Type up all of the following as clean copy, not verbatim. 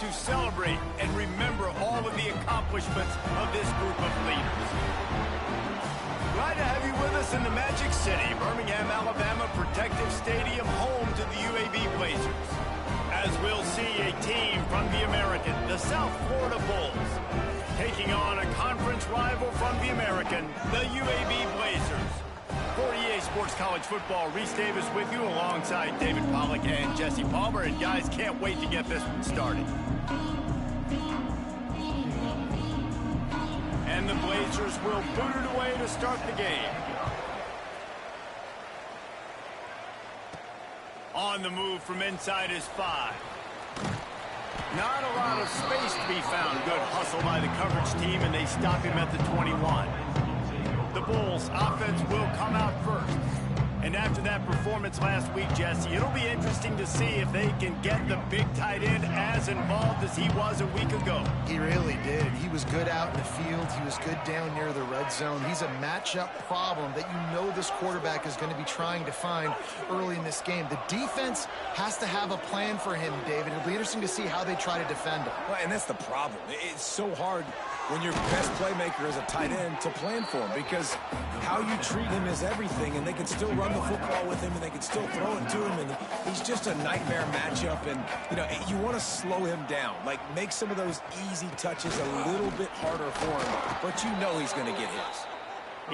to celebrate and remember all of the accomplishments of this group of leaders. Glad to have you with us in the Magic City, Birmingham, Alabama Protective Stadium, home to the UAB Blazers. As we'll see a team from the American, the South Florida Bulls, taking on a conference rival from the American, the UAB Blazers. For EA Sports College Football, Reese Davis with you alongside David Pollack and Jesse Palmer. And guys, can't wait to get this one started. And the Blazers will boot it away to start the game. On the move from inside is 5. Not a lot of space to be found. Good hustle by the coverage team, and they stop him at the 21. The Bulls offense will come out first. And after that performance last week, Jesse, it'll be interesting to see if they can get the big tight end as involved as he was a week ago. He really did. He was good out in the field. He was good down near the red zone. He's a matchup problem that you know this quarterback is going to be trying to find early in this game. The defense has to have a plan for him, David. It'll be interesting to see how they try to defend him. Well, and that's the problem. It's so hard when your best playmaker is a tight end to plan for him, because how you treat him is everything, and they can still run the football with him, and they can still throw it to him, and he's just a nightmare matchup. And you know, you want to slow him down, like make some of those easy touches a little bit harder for him, but you know he's going to get his.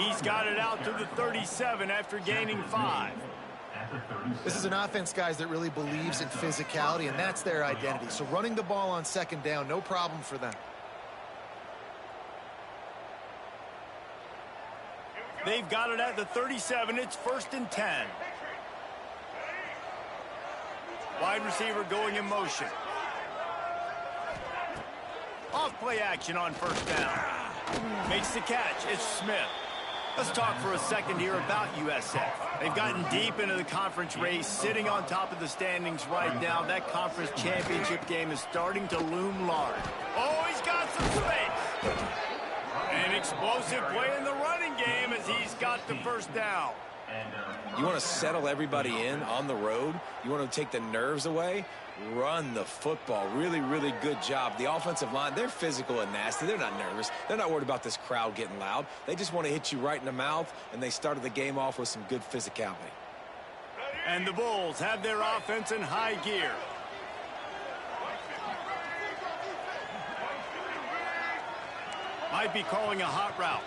He's got it out to the 37 after gaining 5. This is an offense, guys, that really believes in physicality, and that's their identity. So running the ball on second down, no problem for them. They've got it at the 37. It's 1st and 10. Wide receiver going in motion. Off play action on 1st down. Makes the catch. It's Smith. Let's talk for a second here about USF. They've gotten deep into the conference race, sitting on top of the standings right now. That conference championship game is starting to loom large. Oh, he's got some space. An explosive play in the running game as he's got the 1st down. You want to settle everybody in on the road? You want to take the nerves away? Run the football. Really, really good job. The offensive line, they're physical and nasty. They're not nervous. They're not worried about this crowd getting loud. They just want to hit you right in the mouth, and they started the game off with some good physicality. And the Bulls have their offense in high gear. Might be calling a hot route.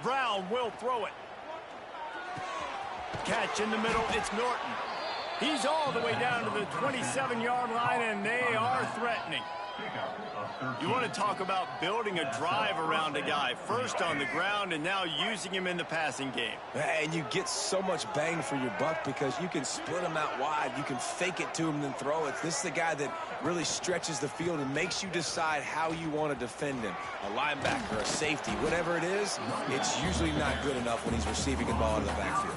Brown will throw it. Catch in the middle. It's Norton. He's all the way down to the 27-yard line, and they are threatening. You want to talk about building a drive around a guy. First on the ground and now using him in the passing game. And you get so much bang for your buck because you can split him out wide. You can fake it to him and then throw it. This is the guy that really stretches the field and makes you decide how you want to defend him. A linebacker, a safety, whatever it is, it's usually not good enough when he's receiving the ball out of the backfield.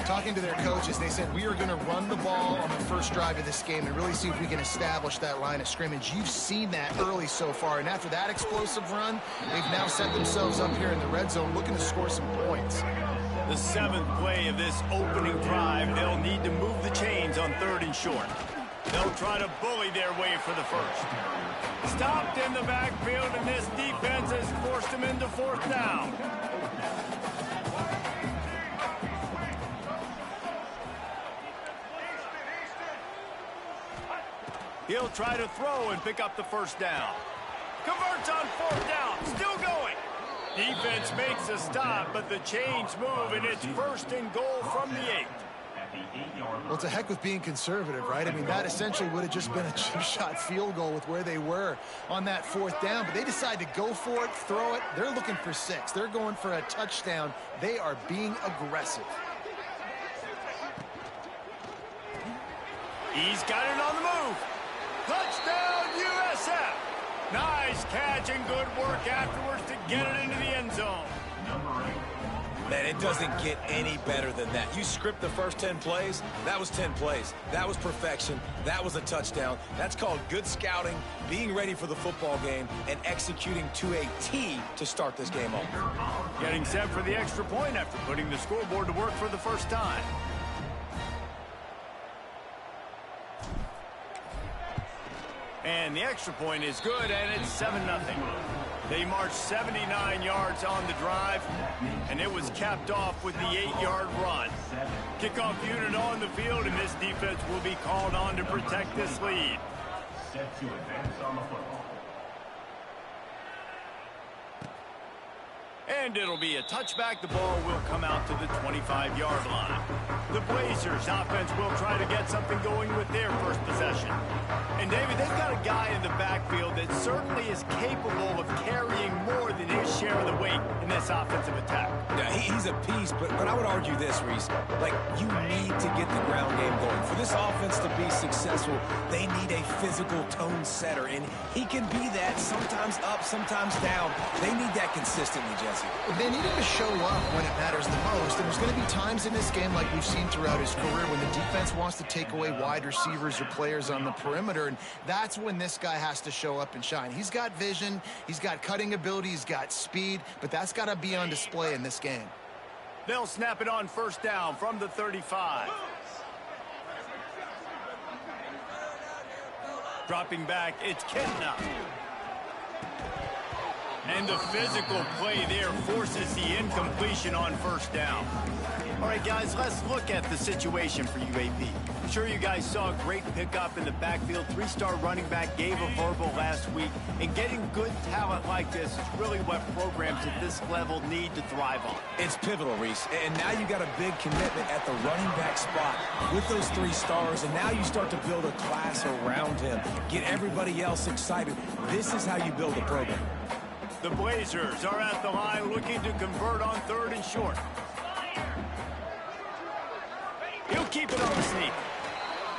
Talking to their coaches, they said, we are going to run the ball on the first drive of this game and really see if we can establish that line of scrimmage. You've seen that early so far, and after that explosive run, they've now set themselves up here in the red zone looking to score some points. The 7th play of this opening drive, they'll need to move the chains on 3rd and short. They'll try to bully their way for the 1st. Stopped in the backfield, and this defense has forced them into 4th down. He'll try to throw and pick up the 1st down. Converts on 4th down. Still going. Defense makes a stop, but the chains move, and it's 1st and goal from the 8. Well, it's a heck with being conservative, right? I mean, that essentially would have just been a two-shot field goal with where they were on that 4th down, but they decide to go for it, throw it. They're looking for 6. They're going for a touchdown. They are being aggressive. He's got it on the move. Touchdown, USF. Nice catch and good work afterwards to get it into the end zone. Man, it doesn't get any better than that. You script the first 10 plays, that was 10 plays. That was perfection. That was a touchdown. That's called good scouting, being ready for the football game, and executing to a T to start this game off. Getting set for the extra point after putting the scoreboard to work for the first time. And the extra point is good, and it's 7-0. They marched 79 yards on the drive, and it was capped off with the 8-yard run. Kickoff unit on the field, and this defense will be called on to protect this lead. Set to advance on the football. And it'll be a touchback. The ball will come out to the 25-yard line. The Blazers offense will try to get something going with their first possession. And, David, they've got a guy in the backfield that certainly is capable of carrying more than his share of the weight in this offensive attack. Yeah, he's a piece, but I would argue this, Reese. Like, you need to get the ground game going. For this offense to be successful, they need a physical tone setter, and he can be that, sometimes up, sometimes down. They need that consistently, Jesse. They need him to show up when it matters the most, and there's going to be times in this game like we've seen throughout his career when the defense wants to take away wide receivers or players on the perimeter, and that's when this guy has to show up and shine. He's got vision, he's got cutting ability, he's got speed, but that's got to be on display in this game. They'll snap it on first down from the 35. Dropping back, it's Kitna. And the physical play there forces the incompletion on first down. All right, guys, let's look at the situation for UAB. I'm sure you guys saw a great pickup in the backfield. Three-star running back gave a verbal last week. And getting good talent like this is really what programs at this level need to thrive on. It's pivotal, Reese. And now you got a big commitment at the running back spot with those 3 stars. And now you start to build a class around him. Get everybody else excited. This is how you build a program. The Blazers are at the line looking to convert on 3rd and short. He'll keep it on the sneak.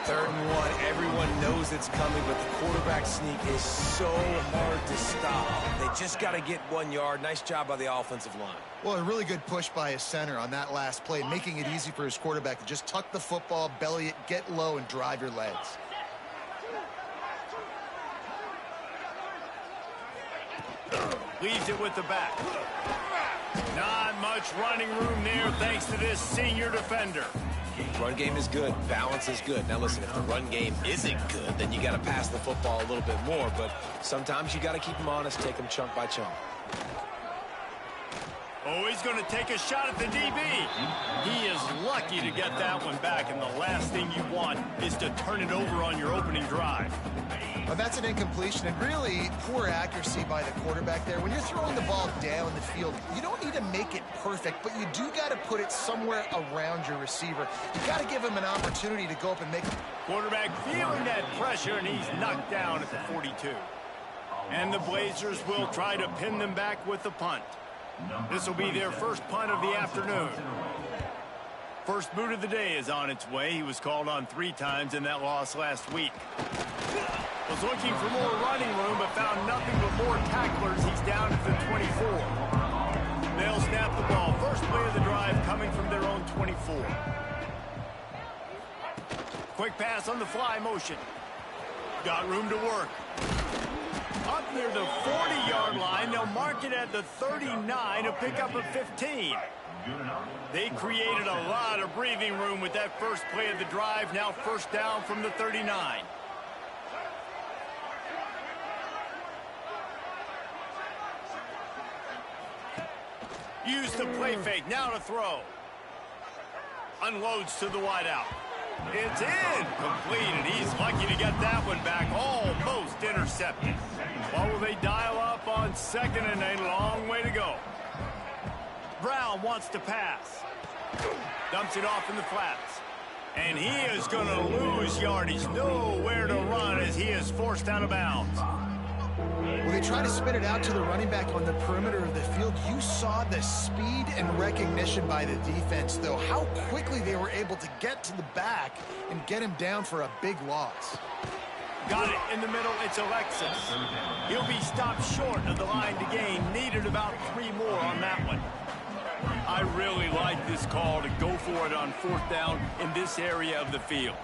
3rd and 1. Everyone knows it's coming, but the quarterback sneak is so hard to stop. They just got to get 1 yard. Nice job by the offensive line. Well, a really good push by his center on that last play, making it easy for his quarterback to just tuck the football, belly it, get low, and drive your legs. Leaves it with the back. Not much running room there thanks to this senior defender. Run game is good. Balance is good. Now listen, if the run game isn't good, then you got to pass the football a little bit more. But sometimes you got to keep them honest, take them chunk by chunk. Oh, he's going to take a shot at the DB. He is lucky to get that one back, and the last thing you want is to turn it over on your opening drive. Well, that's an incompletion, and really poor accuracy by the quarterback there. When you're throwing the ball down the field, you don't need to make it perfect, but you do got to put it somewhere around your receiver. You got to give him an opportunity to go up and make it. Quarterback feeling that pressure, and he's knocked down at the 42. And the Blazers will try to pin them back with the punt. This will be their first punt of the afternoon. First boot of the day is on its way. He was called on 3 times in that loss last week. Was looking for more running room, but found nothing but more tacklers. He's down at the 24. They'll snap the ball. First play of the drive coming from their own 24. Quick pass on the fly motion. Got room to work. Up near the 40-yard line, they'll mark it at the 39, a pickup of 15. They created a lot of breathing room with that first play of the drive. Now first down from the 39. Use the play fake, now to throw. Unloads to the wideout. It's incomplete, he's lucky to get that one back, almost intercepted. What will they dial up on 2nd and a long way to go? Brown wants to pass. Dumps it off in the flats. And he is going to lose yardage. Nowhere to run as he is forced out of bounds. Well, they try to spin it out to the running back on the perimeter of the field. You saw the speed and recognition by the defense, though. How quickly they were able to get to the back and get him down for a big loss. Got it in the middle. It's Alexis. He'll be stopped short of the line to gain. Needed about 3 more on that one. I really like this call to go for it on 4th down in this area of the field.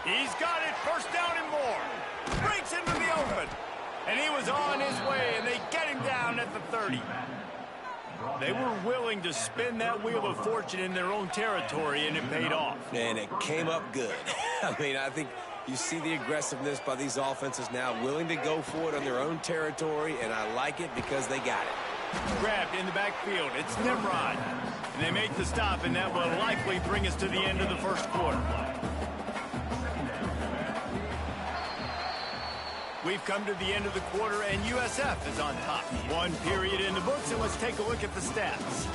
He's got it, 1st down and more. Breaks into the open. And he was on his way, and they get him down at the 30. They were willing to spin that wheel of fortune in their own territory, and it paid off. And it came up good. I mean, I think you see the aggressiveness by these offenses now, willing to go for it on their own territory, and I like it because they got it. Grabbed in the backfield. It's Nimrod. And they make the stop, and that will likely bring us to the end of the 1st quarter. We've come to the end of the quarter, and USF is on top. 1 period in the books, and let's take a look at the stats.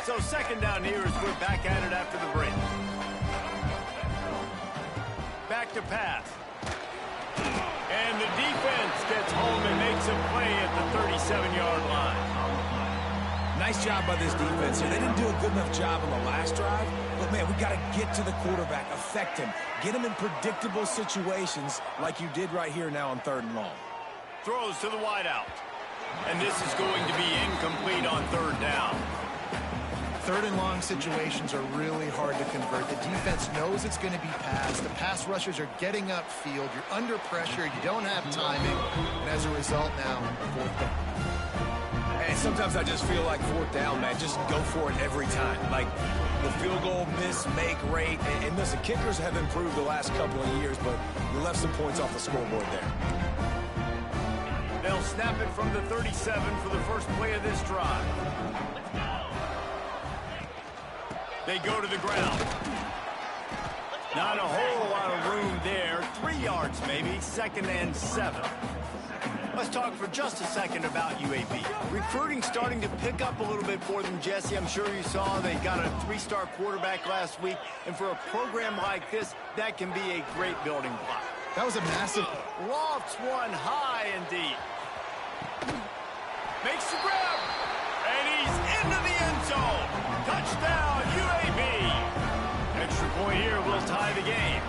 So 2nd down here as we're back at it after the break. Back to pass. And the defense gets home and makes a play at the 37-yard line. Nice job by this defense here. They didn't do a good enough job on the last drive, but, man, we got to get to the quarterback, affect him, get him in predictable situations like you did right here now on 3rd and long. Throws to the wideout. And this is going to be incomplete on 3rd down. 3rd and long situations are really hard to convert. The defense knows it's going to be passed. The pass rushers are getting upfield. You're under pressure. You don't have timing. And as a result now, 4th down. And sometimes I just feel like 4th down, man, just go for it every time. Like the field goal miss-make rate. And listen, kickers have improved the last couple of years, but you left some points off the scoreboard there. They'll snap it from the 37 for the first play of this drive. They go to the ground. Not a whole lot of room there. 3 yards maybe, 2nd and 7. Let's talk for just a second about UAB. Recruiting starting to pick up a little bit for them, Jesse. I'm sure you saw they got a 3-star quarterback last week. And for a program like this, that can be a great building block. That was a massive... Lofts one high and deep. Makes the grab. And he's into the end zone. Touchdown, UAB. Extra point here will tie the game.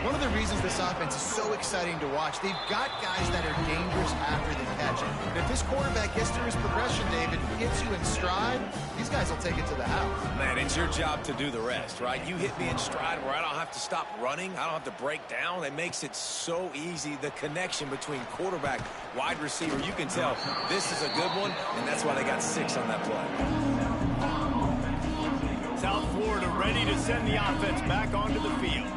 One of the reasons this offense is so exciting to watch, they've got guys that are dangerous after the catch. And if this quarterback gets through his progression, David, hits you in stride, these guys will take it to the house. Man, it's your job to do the rest, right? You hit me in stride where I don't have to stop running. I don't have to break down. It makes it so easy. The connection between quarterback, wide receiver, you can tell this is a good one, and that's why they got 6 on that play. South Florida ready to send the offense back onto the field.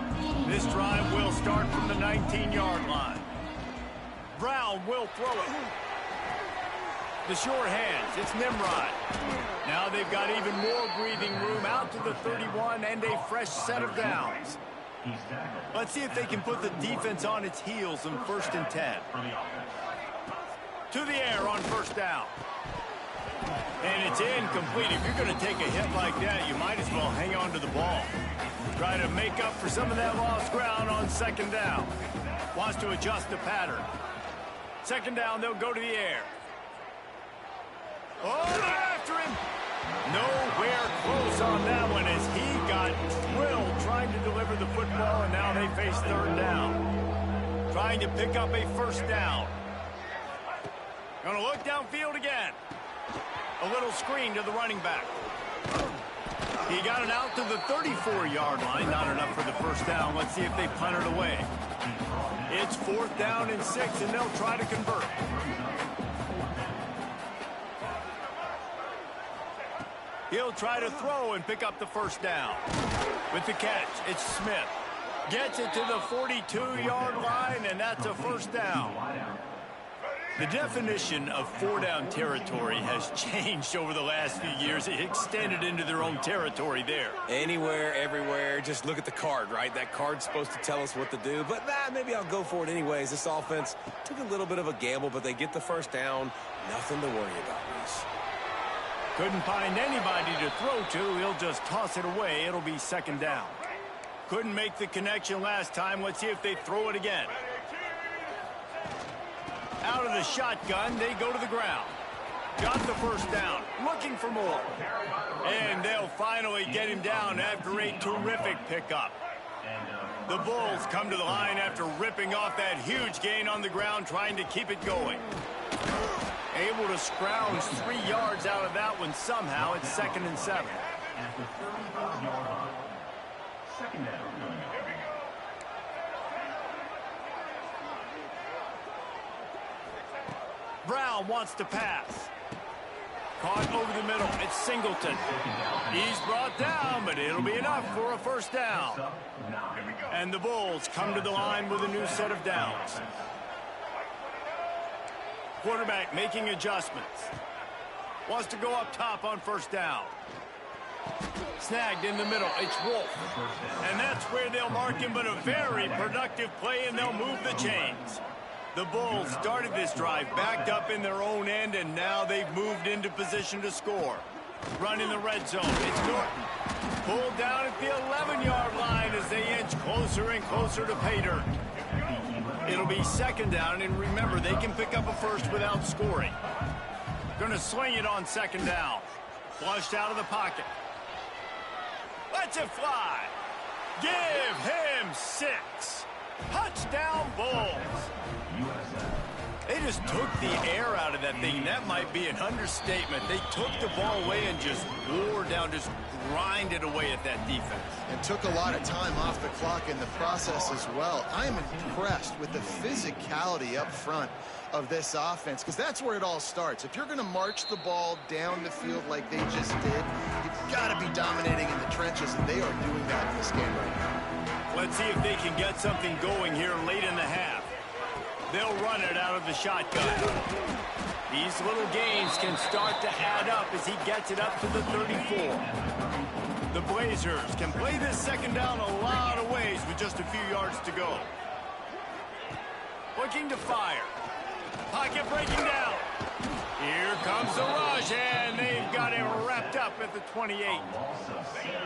This drive will start from the 19-yard line. Brown will throw it. The short hands, it's Nimrod. Now they've got even more breathing room out to the 31 and a fresh set of downs. Let's see if they can put the defense on its heels on 1st and 10. To the air on 1st down. And it's incomplete. If you're going to take a hit like that, you might as well hang on to the ball. Try to make up for some of that lost ground on 2nd down. Wants to adjust the pattern. 2nd down, they'll go to the air. Oh, they're after him. Nowhere close on that one as he got drilled trying to deliver the football, and now they face 3rd down. Trying to pick up a 1st down. Going to look downfield again. A little screen to the running back. He got it out to the 34-yard line. Not enough for the 1st down. Let's see if they punt it away. It's 4th down and 6, and they'll try to convert. He'll try to throw and pick up the 1st down. With the catch, it's Smith. Gets it to the 42-yard line, and that's a 1st down. The definition of 4-down territory has changed over the last few years. It extended into their own territory there. Anywhere, everywhere, just look at the card, right? That card's supposed to tell us what to do, but maybe I'll go for it anyways. This offense took a little bit of a gamble, but they get the 1st down. Nothing to worry about, Reese. Couldn't find anybody to throw to. He'll just toss it away. It'll be 2nd down. Couldn't make the connection last time. Let's see if they throw it again. Out of the shotgun, they go to the ground. Got the first down, looking for more. And they'll finally get him down after a terrific pickup. The Bulls come to the line after ripping off that huge gain on the ground, trying to keep it going. Able to scrounge 3 yards out of that one somehow. It's 2nd and 7. At the 35-yard line. Second down. Brown wants to pass. Caught over the middle. It's Singleton. He's brought down, but it'll be enough for a first down. And the Bulls come to the line with a new set of downs. Quarterback making adjustments. Wants to go up top on first down. Snagged in the middle. It's Wolf. And that's where they'll mark him, but a very productive play, and they'll move the chains. The Bulls started this drive backed up in their own end, and now they've moved into position to score. Run in the red zone. It's Norton. Pulled down at the 11-yard line as they inch closer and closer to pay dirt. It'll be 2nd down, and remember, they can pick up a first without scoring. Gonna sling it on 2nd down. Flushed out of the pocket. Lets it fly. Give him 6. Touchdown, Bulls. They just took the air out of that thing. That might be an understatement. They took the ball away and just wore down, just grinded away at that defense. And took a lot of time off the clock in the process as well. I am impressed with the physicality up front of this offense, because that's where it all starts. If you're going to march the ball down the field like they just did, you've got to be dominating in the trenches, and they are doing that in this game right now. Let's see if they can get something going here late in the half. They'll run it out of the shotgun. These little gains can start to add up as he gets it up to the 34. The Blazers can play this 2nd down a lot of ways with just a few yards to go. Looking to fire. Pocket breaking down. Here comes the rush, and they've got him wrapped up at the 28.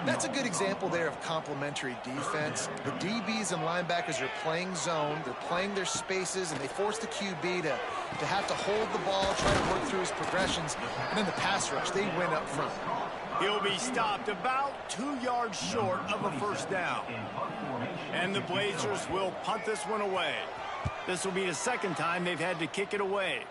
That's a good example there of complementary defense. The DBs and linebackers are playing zone, they're playing their spaces, and they force the QB to have to hold the ball, try to work through his progressions, and then the pass rush, they win up front. He'll be stopped about 2 yards short of a first down. And the Blazers will punt this one away. This will be the 2nd time they've had to kick it away.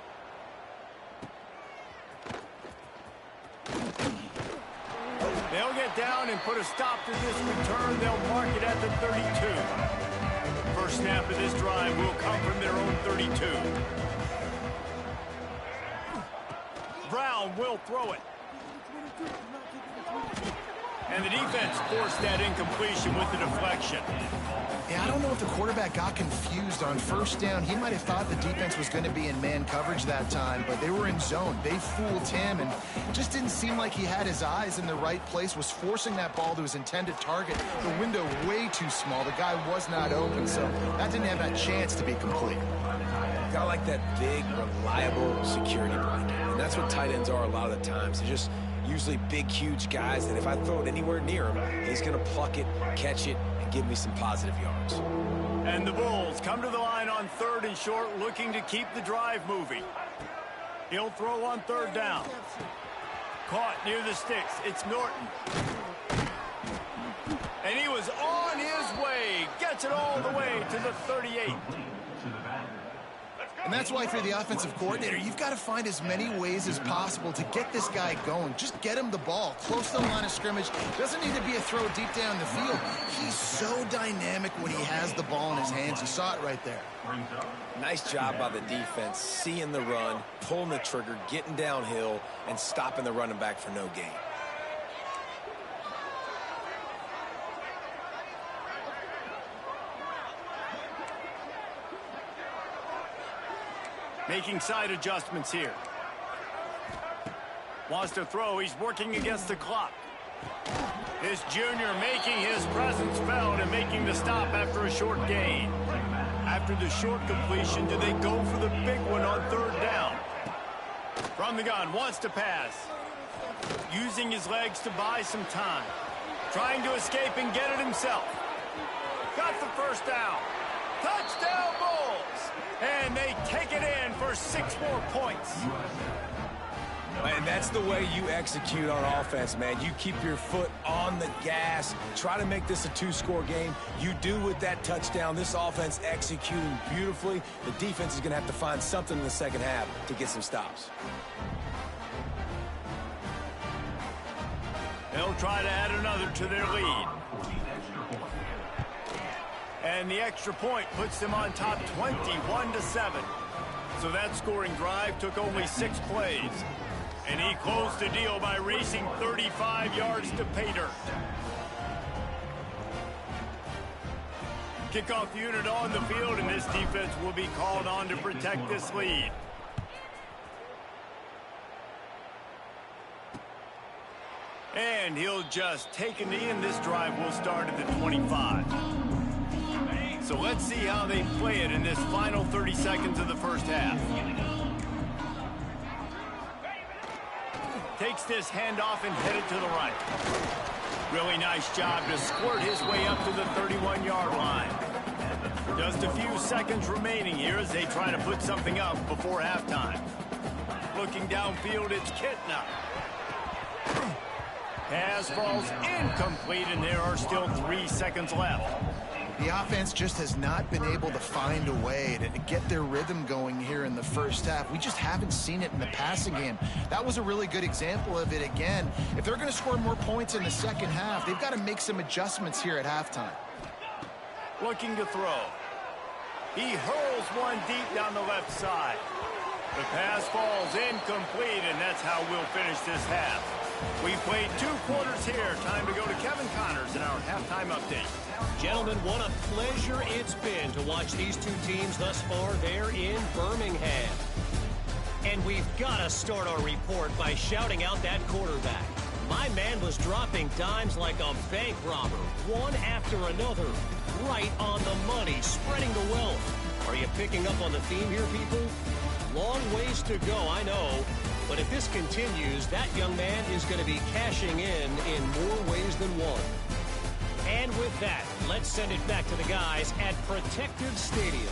They'll get down and put a stop to this return. They'll mark it at the 32. First snap of this drive will come from their own 32. Brown will throw it. And the defense forced that incompletion with the deflection. Yeah, I don't know if the quarterback got confused on first down. He might have thought the defense was going to be in man coverage that time, but they were in zone. They fooled him, and just didn't seem like he had his eyes in the right place, was forcing that ball to his intended target. The window way too small. The guy was not open, so that didn't have that chance to be complete. Got like that big, reliable security blanket. And that's what tight ends are a lot of the times. They're just usually big, huge guys that if I throw it anywhere near him, he's going to pluck it, catch it, and give me some positive yards. And the Bulls come to the line on 3rd and short, looking to keep the drive moving. He'll throw on 3rd down. Caught near the sticks. It's Norton. And he was on his way. Gets it all the way to the 38. And that's why, if you're the offensive coordinator, you've got to find as many ways as possible to get this guy going. Just get him the ball close to the line of scrimmage. Doesn't need to be a throw deep down the field. He's so dynamic when he has the ball in his hands. You saw it right there. Nice job by the defense, seeing the run, pulling the trigger, getting downhill, and stopping the running back for no gain. Making side adjustments here. Wants to throw. He's working against the clock. This junior making his presence felt and making the stop after a short gain. After the short completion, do they go for the big one on 3rd down? From the gun, wants to pass. Using his legs to buy some time. Trying to escape and get it himself. Got the first down. Touchdown Bulls. And they take it in for 6 more points. And that's the way you execute on offense, man. You keep your foot on the gas. Try to make this a 2-score game. You do with that touchdown. This offense executing beautifully. The defense is going to have to find something in the second half to get some stops. They'll try to add another to their lead. And the extra point puts them on top 21-7. So that scoring drive took only 6 plays. And he closed the deal by racing 35 yards to pay dirt. Kickoff unit on the field, and this defense will be called on to protect this lead. And he'll just take a knee, and this drive will start at the 25. So let's see how they play it in this final 30 seconds of the first half. Takes this handoff and headed to the right. Really nice job to squirt his way up to the 31-yard line. Just a few seconds remaining here as they try to put something up before halftime. Looking downfield, it's Kitna. Pass falls incomplete, and there are still 3 seconds left. The offense just has not been able to find a way to get their rhythm going here in the first half. We just haven't seen it in the passing game. That was a really good example of it again. If they're going to score more points in the second half, they've got to make some adjustments here at halftime. Looking to throw. He hurls one deep down the left side. The pass falls incomplete, and that's how we'll finish this half. We played 2 quarters here. Time to go to Kevin Connors in our halftime update. Gentlemen, what a pleasure it's been to watch these 2 teams thus far there in Birmingham. And we've got to start our report by shouting out that quarterback. My man was dropping dimes like a bank robber, one after another, right on the money, spreading the wealth. Are you picking up on the theme here, people? Long ways to go, I know. But if this continues, that young man is going to be cashing in more ways than one. And with that, let's send it back to the guys at Protective Stadium.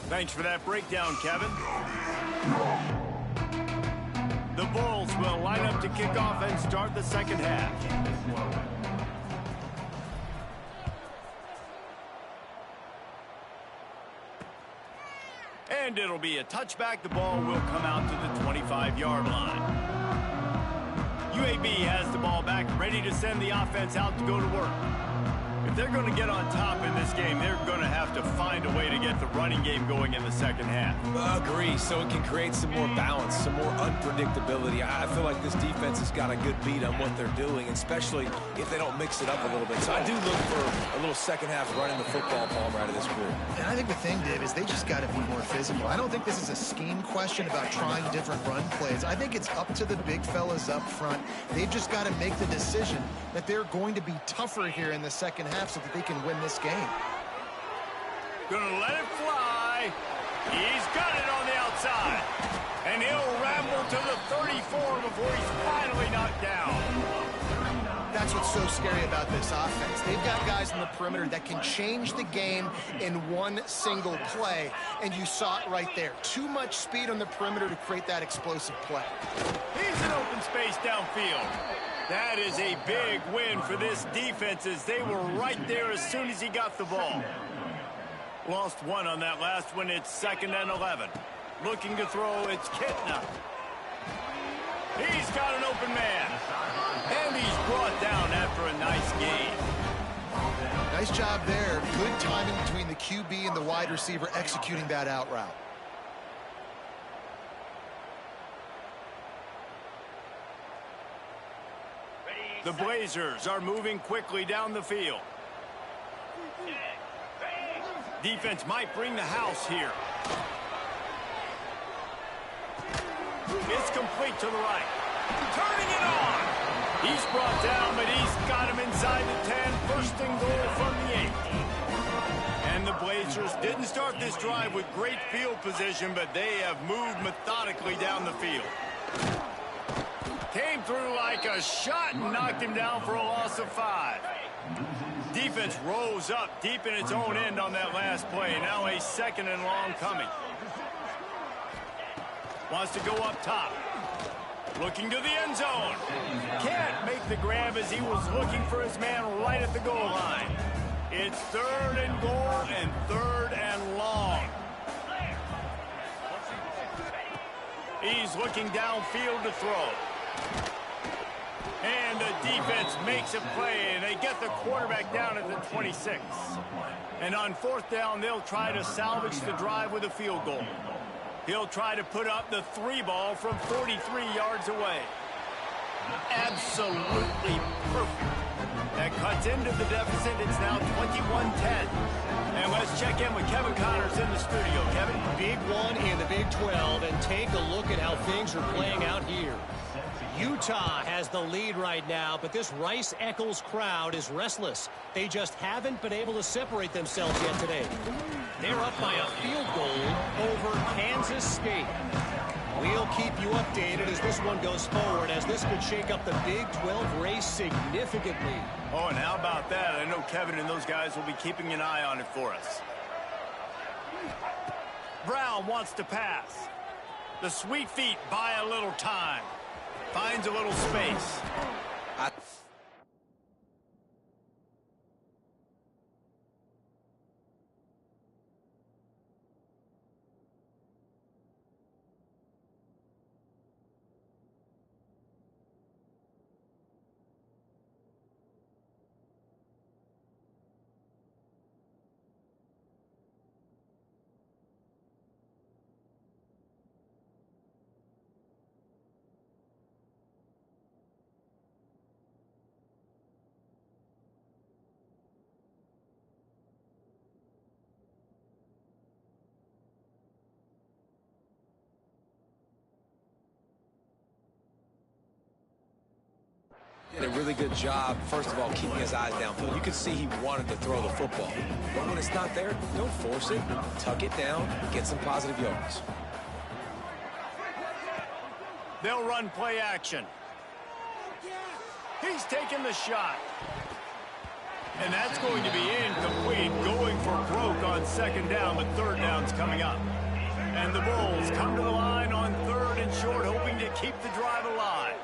Thanks for that breakdown, Kevin. The Bulls will line up to kick off and start the second half. And it'll be a touchback. The ball will come out to the 25-yard line. UAB has the ball back, ready to send the offense out to go to work. If they're going to get on top in this game, they're going to have to find a way to get the running game going in the second half. Agree, so it can create some more balance, some more unpredictability. I feel like this defense has got a good beat on what they're doing, especially if they don't mix it up a little bit. So I do look for a little second half running the football ball out of this group. And I think the thing, Dave, is they just got to be more physical. I don't think this is a scheme question about trying different run plays. I think it's up to the big fellas up front. They've just got to make the decision that they're going to be tougher here in the second half so that they can win this game. Gonna let it fly. He's got it on the outside. And he'll ramble to the 34 before he's finally knocked down. That's what's so scary about this offense. They've got guys in the perimeter that can change the game in one single play. And you saw it right there. Too much speed on the perimeter to create that explosive play. He's in open space downfield. That is a big win for this defense as they were right there as soon as he got the ball. Lost one on that last one. It's 2nd and 11. Looking to throw, it's Kitna. He's got an open man. And he's brought down after a nice gain. Nice job there. Good timing between the QB and the wide receiver executing that out route. The Blazers are moving quickly down the field. Defense might bring the house here. It's complete to the right. Turning it on. He's brought down, but he's got him inside the 10. First and goal from the 8. And And the Blazers didn't start this drive with great field position, but they have moved methodically down the field. Came through like a shot and knocked him down for a loss of 5. Defense rose up deep in its own end on that last play. Now a 2nd and long coming. Wants to go up top. Looking to the end zone. Can't make the grab as he was looking for his man right at the goal line. It's 3rd and goal and 3rd and long. He's looking downfield to throw. And the defense makes a play, and they get the quarterback down at the 26. And on 4th down, they'll try to salvage the drive with a field goal. He'll try to put up the 3 ball from 43 yards away. Absolutely perfect. That cuts into the deficit. It's now 21-10. And let's check in with Kevin Connors in the studio. Kevin? Big one in the Big 12, and take a look at how things are playing out here. Utah has the lead right now, but this Rice-Eccles crowd is restless. They just haven't been able to separate themselves yet today. They're up by a field goal over Kansas State. We'll keep you updated as this one goes forward, as this could shake up the Big 12 race significantly. Oh, and how about that? I know Kevin and those guys will be keeping an eye on it for us. Brown wants to pass. The sweet feet buy a little time. Finds a little space. Did a really good job, first of all, keeping his eyes downfield. You could see he wanted to throw the football. But when it's not there, don't force it. Tuck it down, get some positive yards. They'll run play action. He's taking the shot. And that's going to be incomplete, going for broke on 2nd down, but 3rd down's coming up. And the Bulls come to the line on 3rd and short, hoping to keep the drive alive.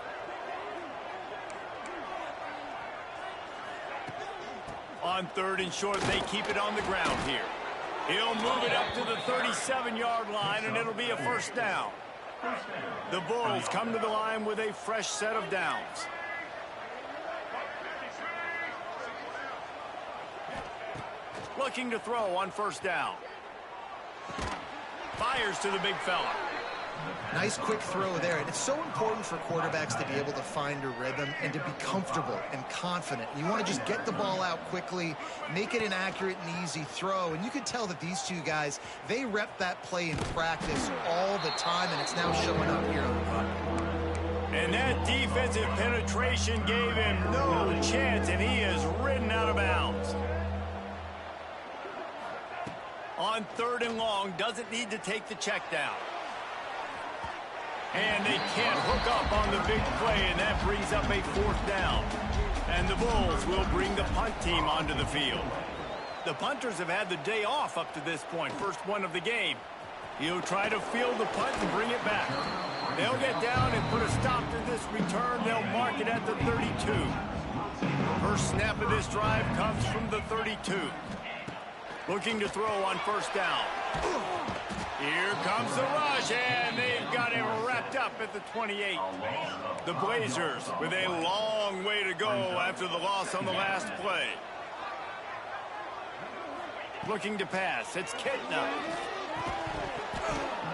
On 3rd and short, they keep it on the ground here. He'll move it up to the 37-yard line, and it'll be a 1st down. The Bulls come to the line with a fresh set of downs. Looking to throw on 1st down. Fires to the big fella. Nice quick throw there. And it's so important for quarterbacks to be able to find a rhythm and to be comfortable and confident. You want to just get the ball out quickly, make it an accurate and easy throw. And you can tell that these two guys, they rep that play in practice all the time, and it's now showing up here on the punt. And that defensive penetration gave him no chance, and he is ridden out of bounds. On 3rd and long, doesn't need to take the check down. And they can't hook up on the big play, and that brings up a 4th down. And the Bulls will bring the punt team onto the field. The punters have had the day off up to this point, first one of the game. He'll try to field the punt and bring it back. They'll get down and put a stop to this return. They'll mark it at the 32. First snap of this drive comes from the 32. Looking to throw on 1st down. Here comes the rush, and they've got him wrapped up at the 28. The Blazers with a long way to go after the loss on the last play. Looking to pass. It's Kitna.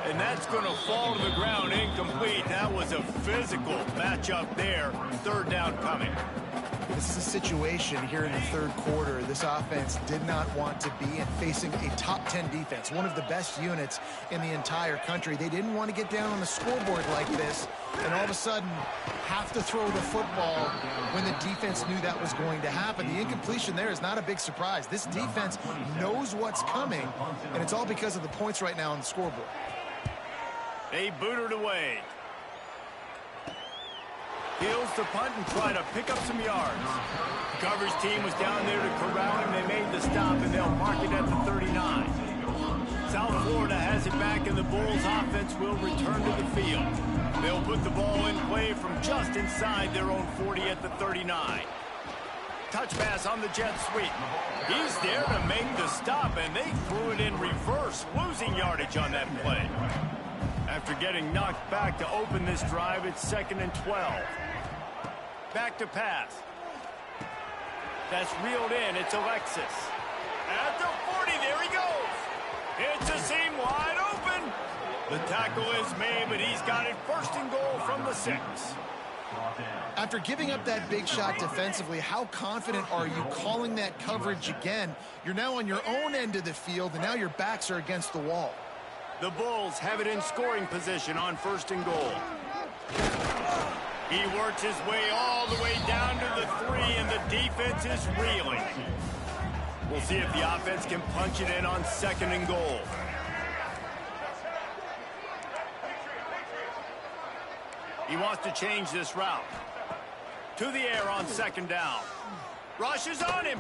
And that's going to fall to the ground incomplete. That was a physical matchup there. 3rd down coming. This is a situation here in the third quarter this offense did not want to be in, facing a top 10 defense, one of the best units in the entire country. They didn't want to get down on the scoreboard like this and all of a sudden have to throw the football when the defense knew that was going to happen. The incompletion there is not a big surprise. This defense knows what's coming, and it's all because of the points right now on the scoreboard. They booted away. Heels to punt and try to pick up some yards. The coverage team was down there to corral him. They made the stop, and they'll mark it at the 39. South Florida has it back, and the Bulls offense will return to the field. They'll put the ball in play from just inside their own 40 at the 39. Touch pass on the jet sweep. He's there to make the stop, and they threw it in reverse, losing yardage on that play. After getting knocked back to open this drive, it's 2nd and 12. Back to pass. That's reeled in. It's Alexis. At the 40, there he goes. It's a seam wide open. The tackle is made, but he's got it 1st and goal from the 6. After giving up that big shot defensively, how confident are you calling that coverage again? You're now on your own end of the field, and now your backs are against the wall. The Bulls have it in scoring position on 1st and goal. He works his way all the way down to the 3, and the defense is reeling. We'll see if the offense can punch it in on 2nd and goal. He wants to change this route. To the air on 2nd down. Rushes on him.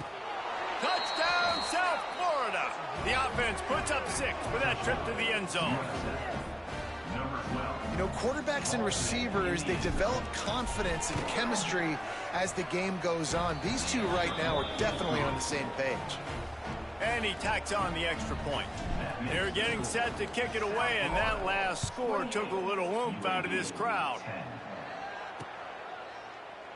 Touchdown, South Florida. The offense puts up 6 for that trip to the end zone. You know, quarterbacks and receivers, they develop confidence and chemistry as the game goes on. These two right now are definitely on the same page. And he tacks on the extra point. They're getting set to kick it away, and that last score took a little oomph out of this crowd.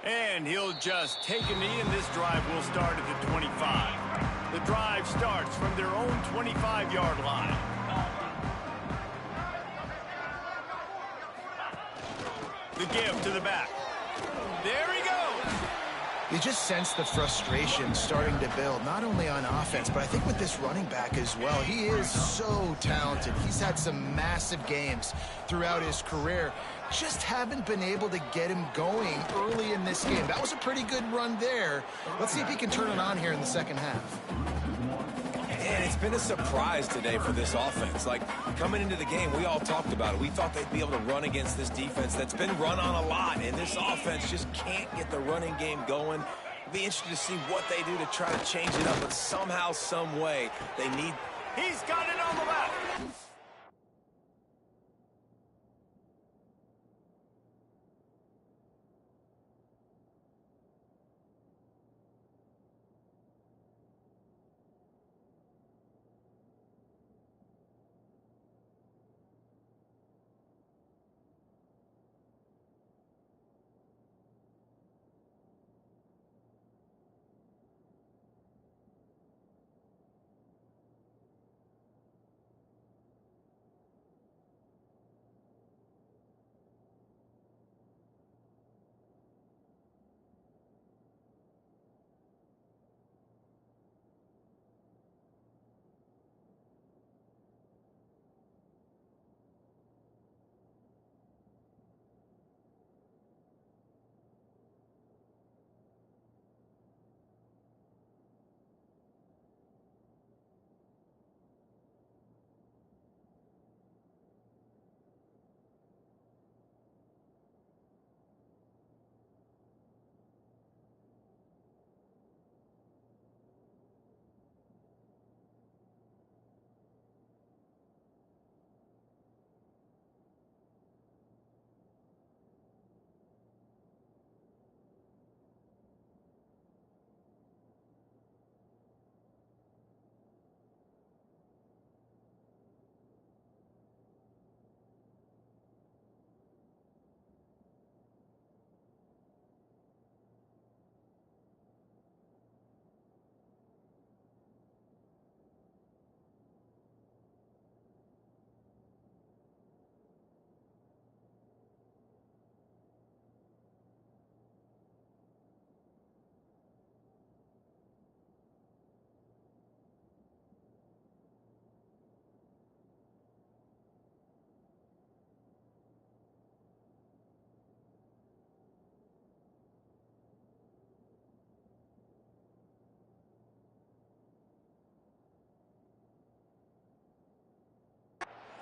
And he'll just take a knee, and this drive will start at the 25. The drive starts from their own 25-yard line. The give to the back. There he goes. You just sense the frustration starting to build, not only on offense, but I think with this running back as well. He is so talented. He's had some massive games throughout his career. Just haven't been able to get him going early in this game. That was a pretty good run there. Let's see if he can turn it on here in the second half. And it's been a surprise today for this offense. Like, coming into the game, we all talked about it. We thought they'd be able to run against this defense that's been run on a lot, and this offense just can't get the running game going. It'll be interesting to see what they do to try to change it up, but somehow, some way, they need... He's got it on the left.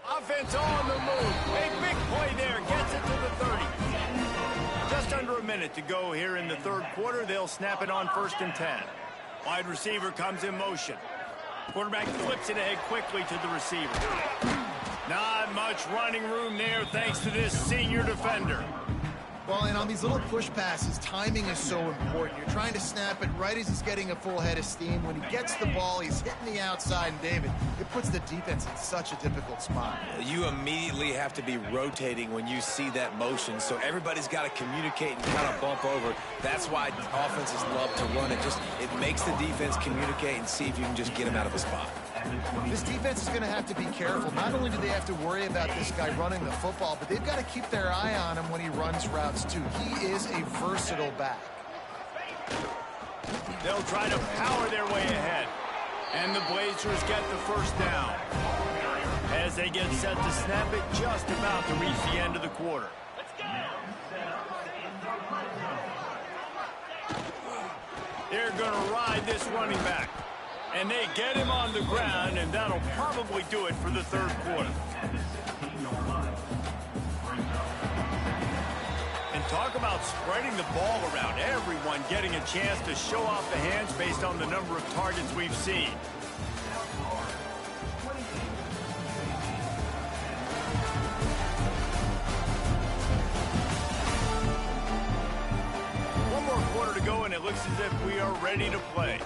Offense on the move. A big play there. Gets it to the 30. Just under a minute to go here in the third quarter. They'll snap it on 1st and 10. Wide receiver comes in motion. Quarterback flips it ahead quickly to the receiver. Not much running room there thanks to this senior defender. Well, and on these little push passes, timing is so important. You're trying to snap it right as he's getting a full head of steam. When he gets the ball, he's hitting the outside, and David, it puts the defense in such a difficult spot. You immediately have to be rotating when you see that motion, so everybody's got to communicate and kind of bump over. That's why offenses love to run it. It makes the defense communicate and see if you can just get him out of a spot. This defense is going to have to be careful. Not only do they have to worry about this guy running the football, but they've got to keep their eye on him when he runs routes, too. He is a versatile back. They'll try to power their way ahead. And the Blazers get the first down. As they get set to snap it, just about to reach the end of the quarter. They're going to ride this running back. And they get him on the ground, and that'll probably do it for the third quarter. And talk about spreading the ball around. Everyone getting a chance to show off the hands based on the number of targets we've seen. One more quarter to go, and it looks as if we are ready to play.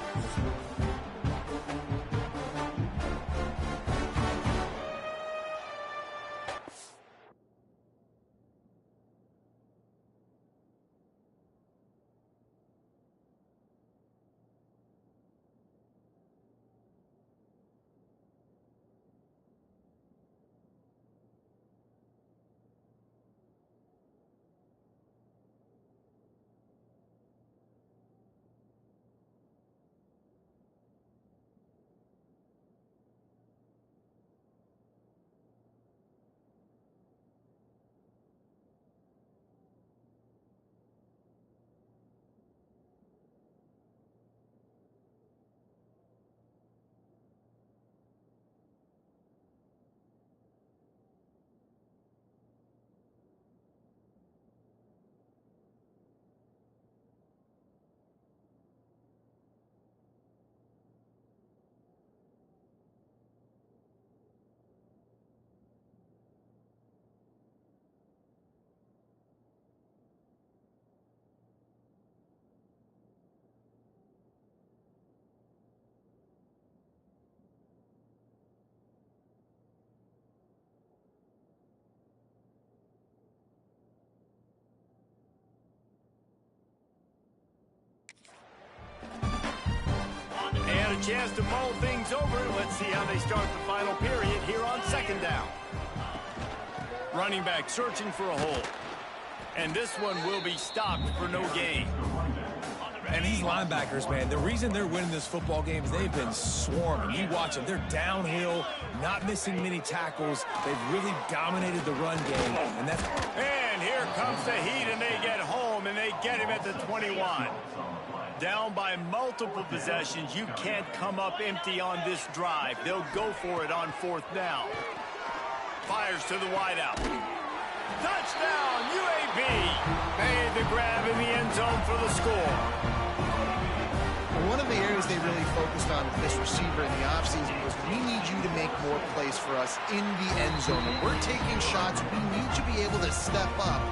A chance to mull things over. Let's see how they start the final period here on 2nd down. Running back searching for a hole. And this one will be stopped for no gain. And these linebackers, man, the reason they're winning this football game is they've been swarming. You watch them. They're downhill, not missing many tackles. They've really dominated the run game. And here comes the heat, and they get home, and they get him at the 21. Down by multiple possessions. You can't come up empty on this drive. They'll go for it on 4th down. Fires to the wideout. Touchdown, UAB. Made the grab in the end zone for the score. One of the areas they really focused on with this receiver in the offseason was we need you to make more plays for us in the end zone. When we're taking shots, we need you to be able to step up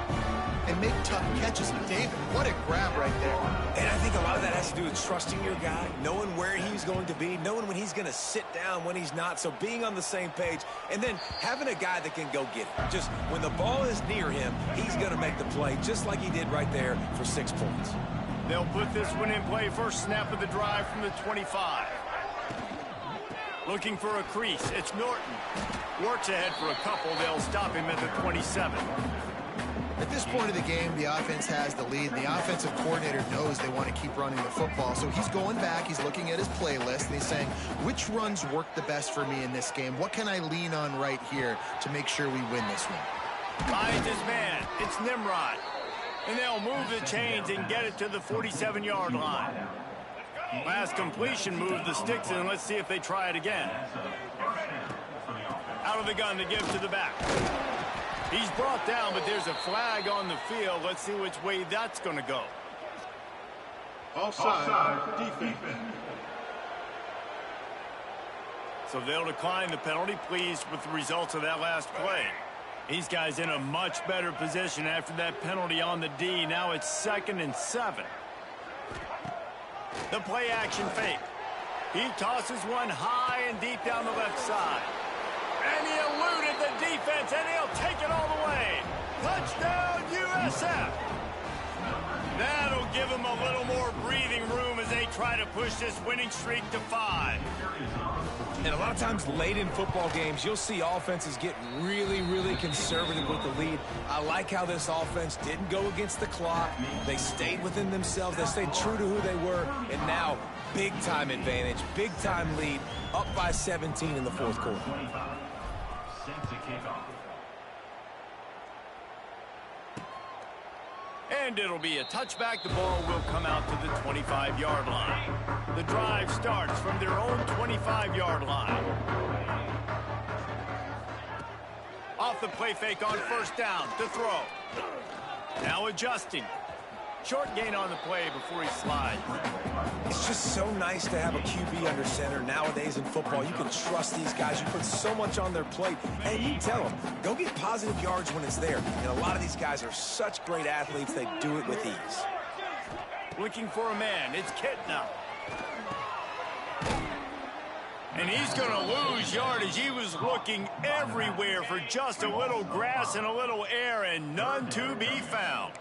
and make tough catches. And David, what a grab right there. And I think a lot of that has to do with trusting your guy, knowing where he's going to be, knowing when he's going to sit down, when he's not. So being on the same page, and then having a guy that can go get it. Just when the ball is near him, he's going to make the play, just like he did right there for 6 points. They'll put this one in play. First snap of the drive from the 25. Looking for a crease. It's Norton. Works ahead for a couple. They'll stop him at the 27. At this point of the game, the offense has the lead, and the offensive coordinator knows they want to keep running the football. So he's going back, he's looking at his playlist, and he's saying, which runs work the best for me in this game? What can I lean on right here to make sure we win this one? Finds his man. It's Nimrod. And they'll move the chains and get it to the 47-yard line. Last completion moved the sticks in. Let's see if they try it again. Out out of the gun to give to the back. He's brought down, but there's a flag on the field. Let's see which way that's going to go. Offside, defense. So they'll decline the penalty, pleased with the results of that last play. These guys in a much better position after that penalty on the D. Now it's 2nd and 7. The play action fake. He tosses one high and deep down the left side. And he eluded the defense, and he'll take it all the way. Touchdown, USF. That'll give them a little more breathing room as they try to push this winning streak to 5. And a lot of times late in football games, you'll see offenses get really, really conservative with the lead. I like how this offense didn't go against the clock. They stayed within themselves. They stayed true to who they were. And now, big-time advantage, big-time lead, up by 17 in the fourth quarter. 25. Set to kick off. And it'll be a touchback. The ball will come out to the 25-yard line. The drive starts from their own 25-yard line. Off the play fake on first down to throw. Now adjusting. Short gain on the play before he slides. It's just so nice to have a QB under center nowadays in football. You can trust these guys. You put so much on their plate. And you tell them, go get positive yards when it's there. And a lot of these guys are such great athletes, they do it with ease. Looking for a man. It's Kitna. And he's going to lose yardage. He was looking everywhere for just a little grass and a little air, and none to be found.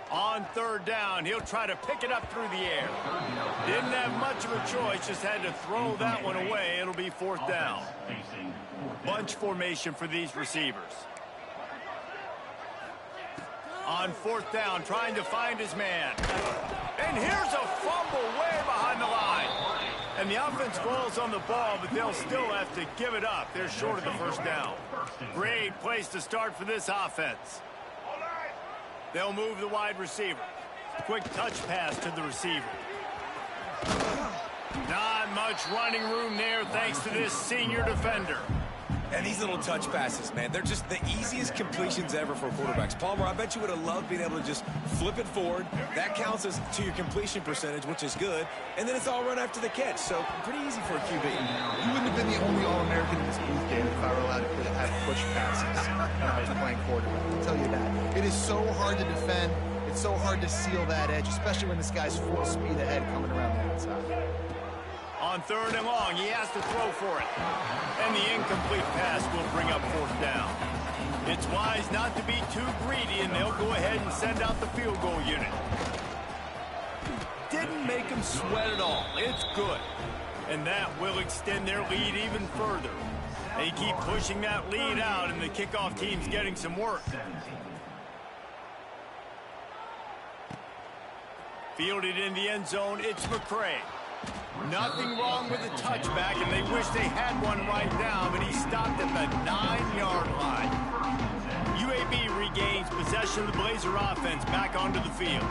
On third down, he'll try to pick it up through the air. Didn't have much of a choice, just had to throw that one away. It'll be fourth down. Bunch formation for these receivers. On fourth down, trying to find his man. And here's a fumble way behind the line. And the offense falls on the ball, but they'll still have to give it up. They're short of the first down. Great place to start for this offense. They'll move the wide receiver. Quick touch pass to the receiver. Not much running room there thanks to this senior defender. And these little touch passes, man, they're just the easiest completions ever for quarterbacks. Palmer, I bet you would have loved being able to just flip it forward. That counts as to your completion percentage, which is good. And then it's all run after the catch, so pretty easy for a QB. You wouldn't have been the only All-American in this booth game if I were allowed to have push passes when I was playing quarterback. I'll tell you that. It is so hard to defend. It's so hard to seal that edge, especially when this guy's full speed ahead coming around the outside. On third and long, he has to throw for it. And the incomplete pass will bring up fourth down. It's wise not to be too greedy, and they'll go ahead and send out the field goal unit. Didn't make him sweat at all. It's good. And that will extend their lead even further. They keep pushing that lead out, and the kickoff team's getting some work. Fielded in the end zone, it's McCray. Nothing wrong with the touchback, and they wish they had one right now, but he stopped at the 9-yard line. UAB regains possession of the Blazer offense back onto the field.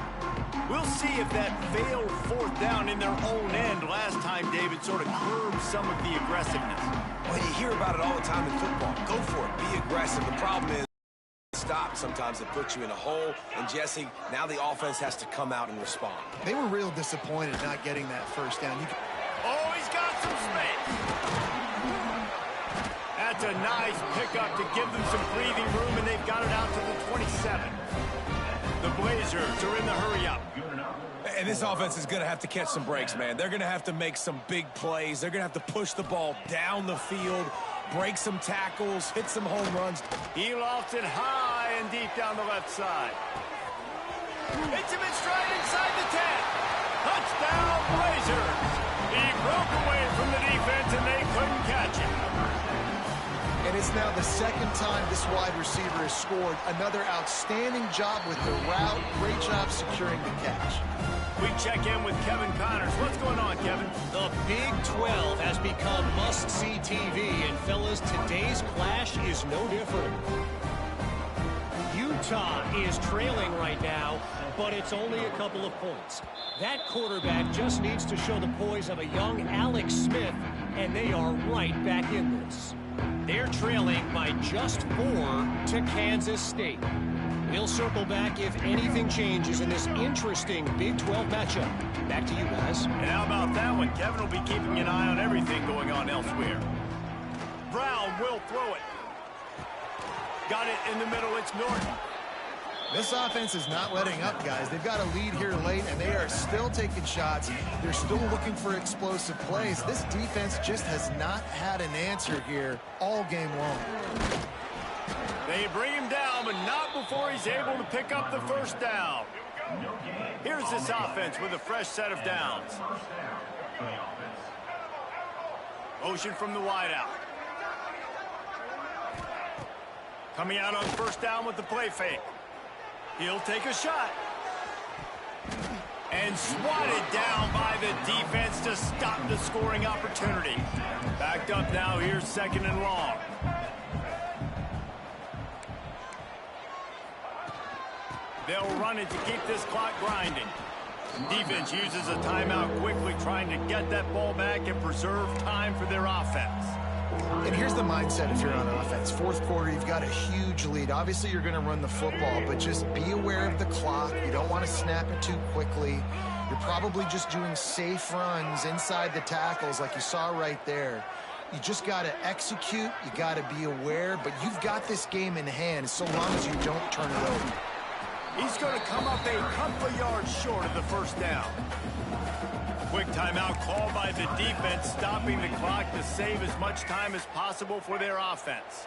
We'll see if that failed fourth down in their own end last time, David, sort of curbed some of the aggressiveness. Well, you hear about it all the time in football. Go for it. Be aggressive. The problem is stop sometimes it puts you in a hole. And, Jesse, now the offense has to come out and respond. They were real disappointed not getting that first down. Oh, he's got some space. That's a nice pickup to give them some breathing room, and they've got it out to the 27. The Blazers are in the hurry-up. And this offense is going to have to catch some breaks, man. They're going to have to make some big plays. They're going to have to push the ball down the field, break some tackles, hit some home runs. He lofts it high and deep down the left side. Hits him in stride inside the 10. Touchdown, Blazers. He broke away from the defense, and they couldn't catch him. And it's now the second time this wide receiver has scored. Another outstanding job with the route. Great job securing the catch. We check in with Kevin Connors. What's going on, Kevin? The Big 12 has become must-see TV, and fellas, today's clash is no different. Utah is trailing right now, but it's only a couple of points. That quarterback just needs to show the poise of a young Alex Smith, and they are right back in this. They're trailing by just 4 to Kansas State. We'll circle back if anything changes in this interesting Big 12 matchup. Back to you guys. And how about that one? Kevin will be keeping an eye on everything going on elsewhere. Brown will throw it. Got it in the middle. It's Norton. This offense is not letting up, guys. They've got a lead here late, and they are still taking shots. They're still looking for explosive plays. This defense just has not had an answer here all game long. They bring him down, but not before he's able to pick up the first down. Here's this offense with a fresh set of downs. Motion from the wideout. Coming out on first down with the play fake. He'll take a shot. And swatted down by the defense to stop the scoring opportunity. Backed up now, here's 2nd and long. They'll run it to keep this clock grinding. Defense uses a timeout quickly, trying to get that ball back and preserve time for their offense. And here's the mindset if you're on offense. 4th quarter, you've got a huge lead. Obviously, you're going to run the football, but just be aware of the clock. You don't want to snap it too quickly. You're probably just doing safe runs inside the tackles like you saw right there. You just got to execute. You got to be aware, but you've got this game in hand so long as you don't turn it over. He's going to come up a couple of yards short of the first down. Quick timeout called by the defense, stopping the clock to save as much time as possible for their offense.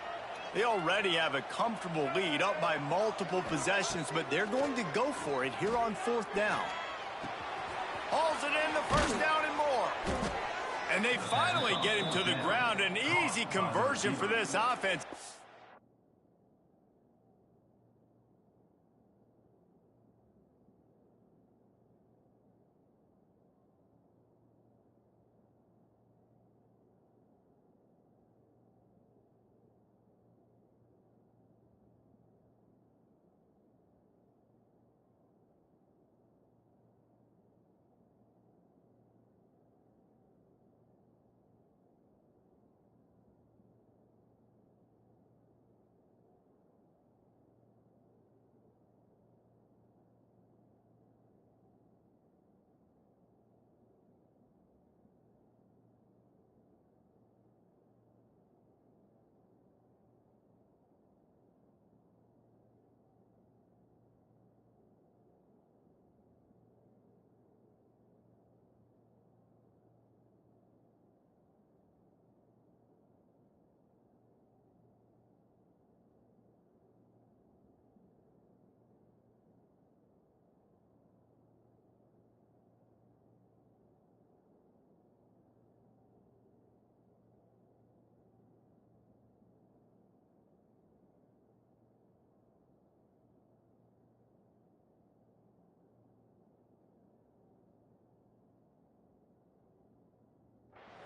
They already have a comfortable lead, up by multiple possessions, but they're going to go for it here on 4th down. Hauls it in, the first down and more. And they finally get him to the ground. An easy conversion for this offense.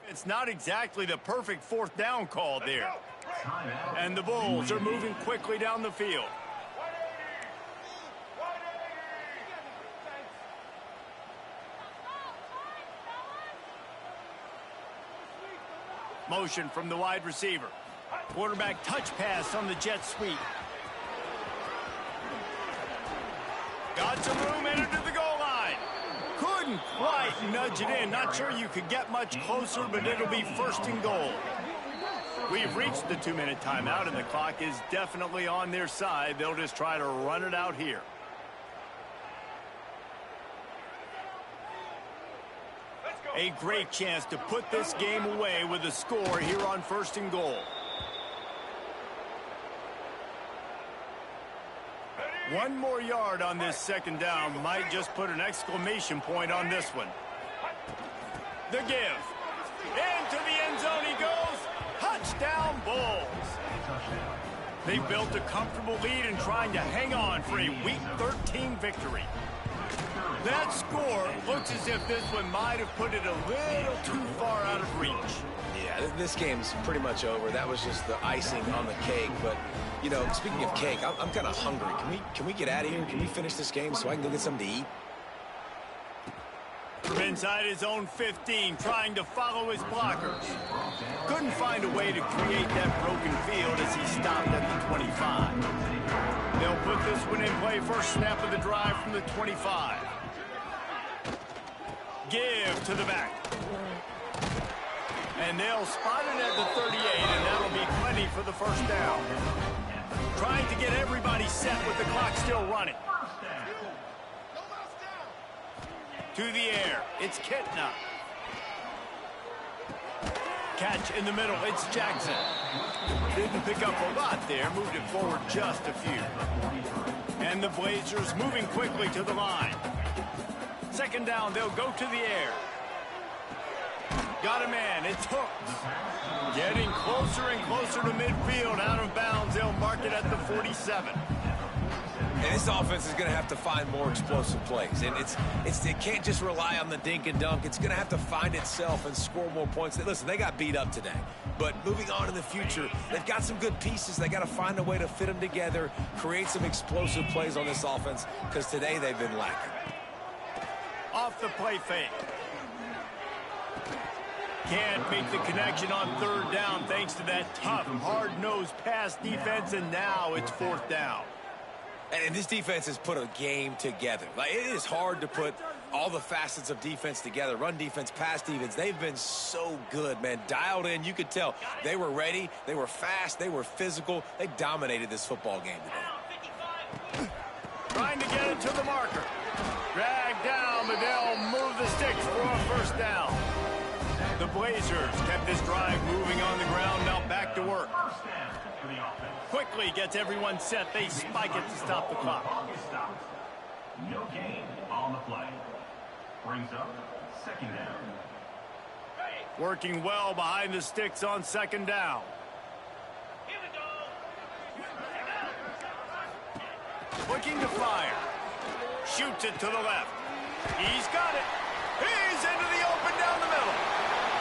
It's not exactly the perfect 4th down call there. And the Bulls are moving quickly down the field. Motion from the wide receiver. Quarterback touch pass on the jet sweep. Got some room, entered to the goal line. Couldn't quite nudge it in. Not sure you could get much closer, but it'll be 1st and goal. We've reached the 2-minute timeout, and the clock is definitely on their side. They'll just try to run it out here. A great chance to put this game away with a score here on 1st and goal. One more yard on this 2nd down might just put an exclamation point on this one. The give. Into the end zone he goes. Touchdown, Bulls. They've built a comfortable lead and trying to hang on for a Week 13 victory. That score looks as if this one might have put it a little too far out of reach. Yeah, this game's pretty much over. That was just the icing on the cake. But, you know, speaking of cake, I'm kind of hungry. Can we get out of here? Can we finish this game so I can go get something to eat? From inside his own 15, trying to follow his blockers. Couldn't find a way to create that broken field as he stopped at the 25. They'll put this one in play first snap of the drive from the 25. Give to the back. And they'll spot it at the 38, and that'll be plenty for the first down. Trying to get everybody set with the clock still running. To the air, it's Kitna. Catch in the middle, it's Jackson. Didn't pick up a lot there, moved it forward just a few. And the Blazers moving quickly to the line. Second down, they'll go to the air. Got a man, it's hooked. Getting closer and closer to midfield, out of bounds, they'll mark it at the 47. And this offense is going to have to find more explosive plays. And it can't just rely on the dink and dunk. It's going to have to find itself and score more points. Listen, they got beat up today. But moving on in the future, they've got some good pieces. They got to find a way to fit them together, create some explosive plays on this offense, because today they've been lacking. Off the play fake. Can't make the connection on third down thanks to that tough, hard-nosed pass defense, and now it's fourth down. And this defense has put a game together. Like, it is hard to put all the facets of defense together. Run defense, pass defense. They've been so good, man. Dialed in. You could tell they were ready. They were fast. They were physical. They dominated this football game today. Trying to get it to the marker. Dragged down, but they'll move the sticks for a first down. The Blazers kept this drive moving on the ground. Now back to work. Quickly gets everyone set. They spike it to stop the clock. No gain on the play. Brings up second down. Working well behind the sticks on second down. Looking to fire. Shoots it to the left. He's got it. He's into the open down the middle.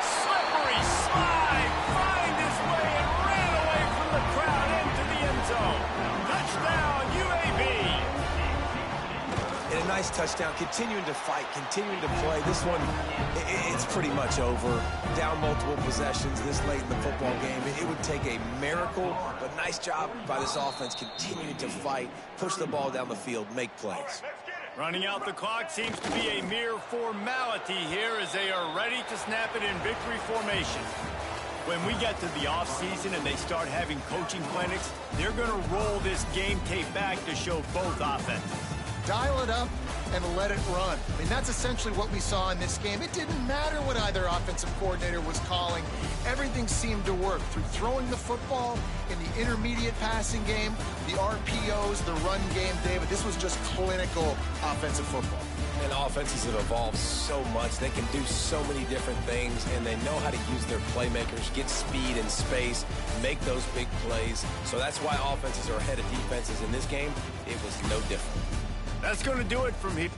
Slippery slide. Find his way and ran away from the crowd into the end zone. Touchdown, UAB. And a nice touchdown. Continuing to fight, continuing to play. This one, it's pretty much over. Down multiple possessions this late in the football game. It would take a miracle, but nice job by this offense continuing to fight, push the ball down the field, make plays. Running out the clock seems to be a mere formality here as they are ready to snap it in victory formation. When we get to the offseason and they start having coaching clinics, they're going to roll this game tape back to show both offenses. Dial it up and let it run. I mean, that's essentially what we saw in this game. It didn't matter what either offensive coordinator was calling. Everything seemed to work through throwing the football in the intermediate passing game, the RPOs, the run game, David. This was just clinical offensive football. And offenses have evolved so much. They can do so many different things, and they know how to use their playmakers, get speed and space, make those big plays. So that's why offenses are ahead of defenses in this game. It was no different. That's going to do it from here.